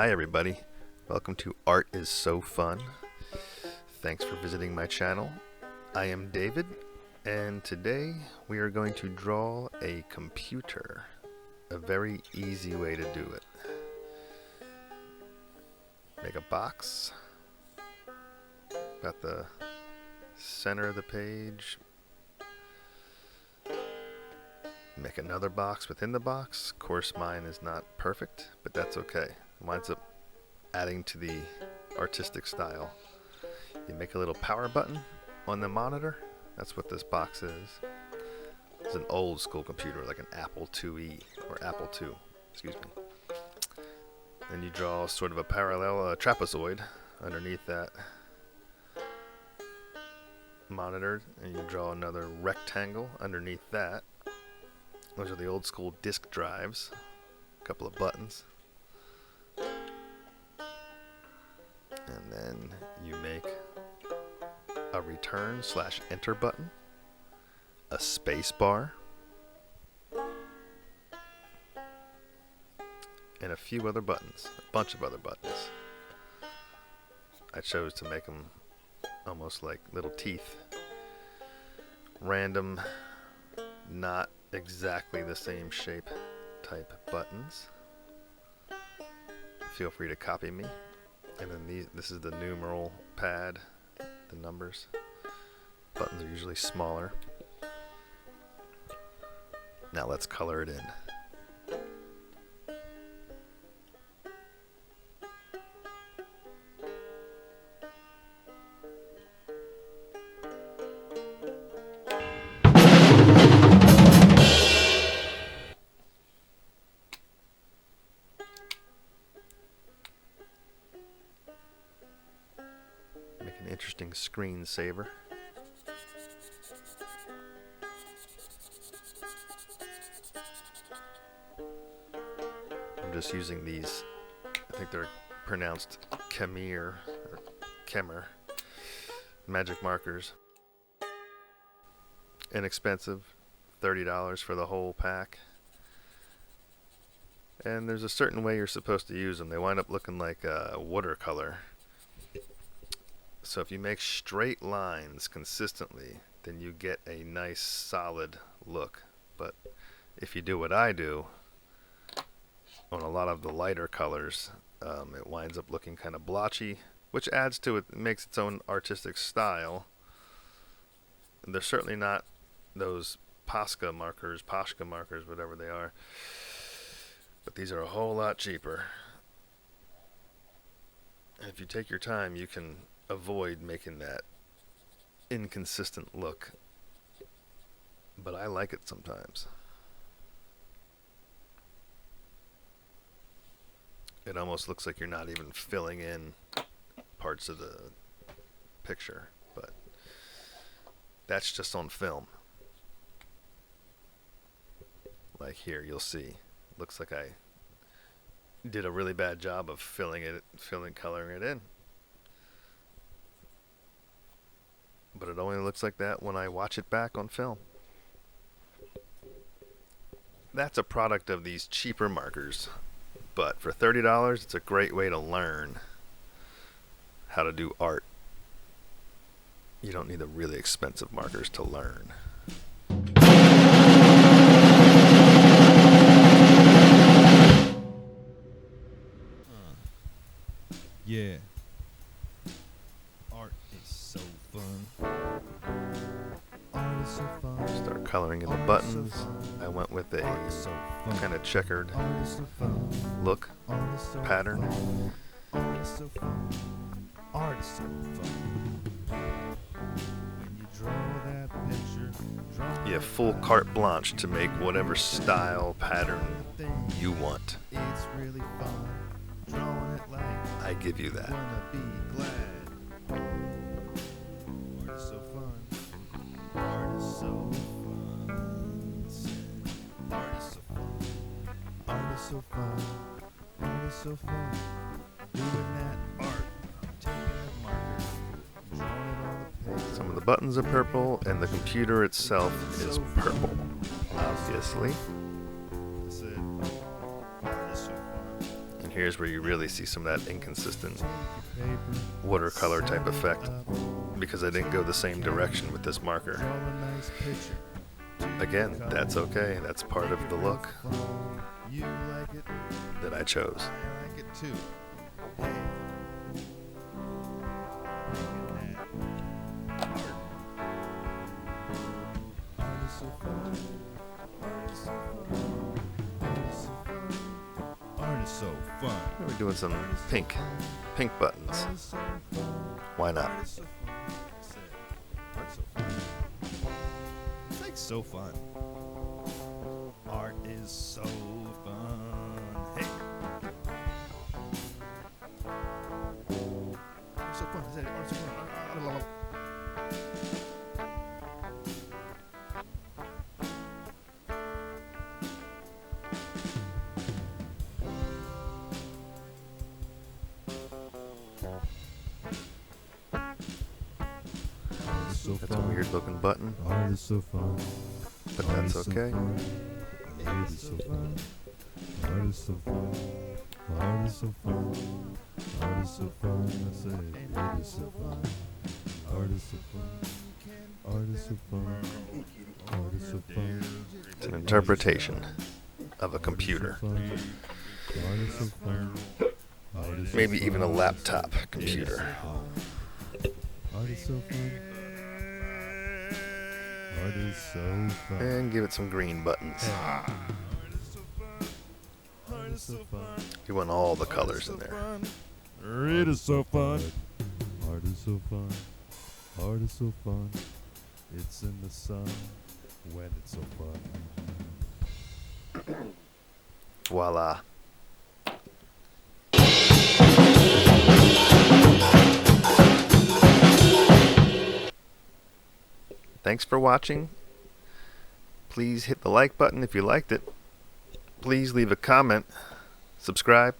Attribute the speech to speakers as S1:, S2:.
S1: Hi everybody, welcome to Art is So Fun. Thanks for visiting my channel. I am David, and today we are going to draw a computer. A very easy way to do it. Make a box about the center of the page. Make another box within the box. Of course, mine is not perfect, but that's okay. It winds up adding to the artistic style. You make a little power button on the monitor. That's what this box is. It's an old school computer, like an Apple IIe or Apple II, excuse me. Then you draw sort of a parallel trapezoid underneath that monitor, and you draw another rectangle underneath that. Those are the old school disk drives. A couple of buttons. And then you make a return/enter button, a space bar, and a few other buttons, a bunch of other buttons. I chose to make them almost like little teeth. Random, not exactly the same shape type buttons. Feel free to copy me. And then this is the numeral pad, the numbers. Buttons are usually smaller. Now let's color it in. Make an interesting screensaver. I'm just using these, I think they're pronounced Khmer or Khmer magic markers. Inexpensive, $30 for the whole pack. And there's a certain way you're supposed to use them. They wind up looking like watercolor. So if you make straight lines consistently, then you get a nice solid look. But if you do what I do, on a lot of the lighter colors, it winds up looking kind of blotchy, which adds to it, makes its own artistic style. And they're certainly not those Posca markers, whatever they are. But these are a whole lot cheaper. And if you take your time, you can avoid making that inconsistent look, but I like it sometimes. It almost looks like you're not even filling in parts of the picture, but that's just on film. Like here, you'll see, looks like I did a really bad job of coloring it in. But it only looks like that when I watch it back on film. That's a product of these cheaper markers. But for $30, it's a great way to learn how to do art. You don't need the really expensive markers to learn.
S2: Yeah. Art is so fun. Art is so fun.
S1: Start coloring in the buttons. I went with a kind of checkered look, pattern.
S2: Art is so fun. Art is so fun. When you draw that picture,
S1: You have full carte blanche to make whatever style, pattern you want.
S2: It's really fun. Drawing it like
S1: I give you that.
S2: gonna be glad. Art is so fun. Art is so fun. Art is so fun. Art is so fun. Art is so fun. Doing that art. Taking a marker. Drawing it on the page.
S1: Some of the buttons are purple, and the computer itself is purple, obviously.
S2: That's it. Art is so fun.
S1: And here's where you really see some of that inconsistent
S2: Take your paper,
S1: watercolor type
S2: set it
S1: effect,
S2: up,
S1: because I didn't go the same direction with this marker.
S2: draw a nice picture.
S1: Again, that's okay. That's part of the look
S2: You like it,
S1: that I chose.
S2: I like it too. Hey. Art is so fun. Art is so fun. Art is so fun. Art is so fun.
S1: We're doing some pink buttons.
S2: Art is so fun.
S1: Why not?
S2: Art is so fun. I said, art is so fun. It's like so fun. Art is so fun. Hey. Art is so fun. I said, art is so fun. Art is so
S1: That's a
S2: fun.
S1: weird looking button,
S2: Art is so fun.
S1: but
S2: Art
S1: that's
S2: is so
S1: okay.
S2: fun. Art is so fun. Art is so fun. Art is so fun. Art is so fun. I said, it is so fun. Art is so fun. Art is so fun. Art is so fun.
S1: It's an interpretation of a computer,
S2: Art is so fun. Art is so
S1: maybe
S2: fun.
S1: even a laptop computer.
S2: Art is so fun. Art is so fun.
S1: And give it some green buttons.
S2: Art is so fun.
S1: You want all the colors in there.
S2: It is so fun. Art is so fun. Art is so fun. It's in the sun when it's so fun.
S1: Voila. Thanks for watching. Please hit the like button if you liked it. Please leave a comment. Subscribe.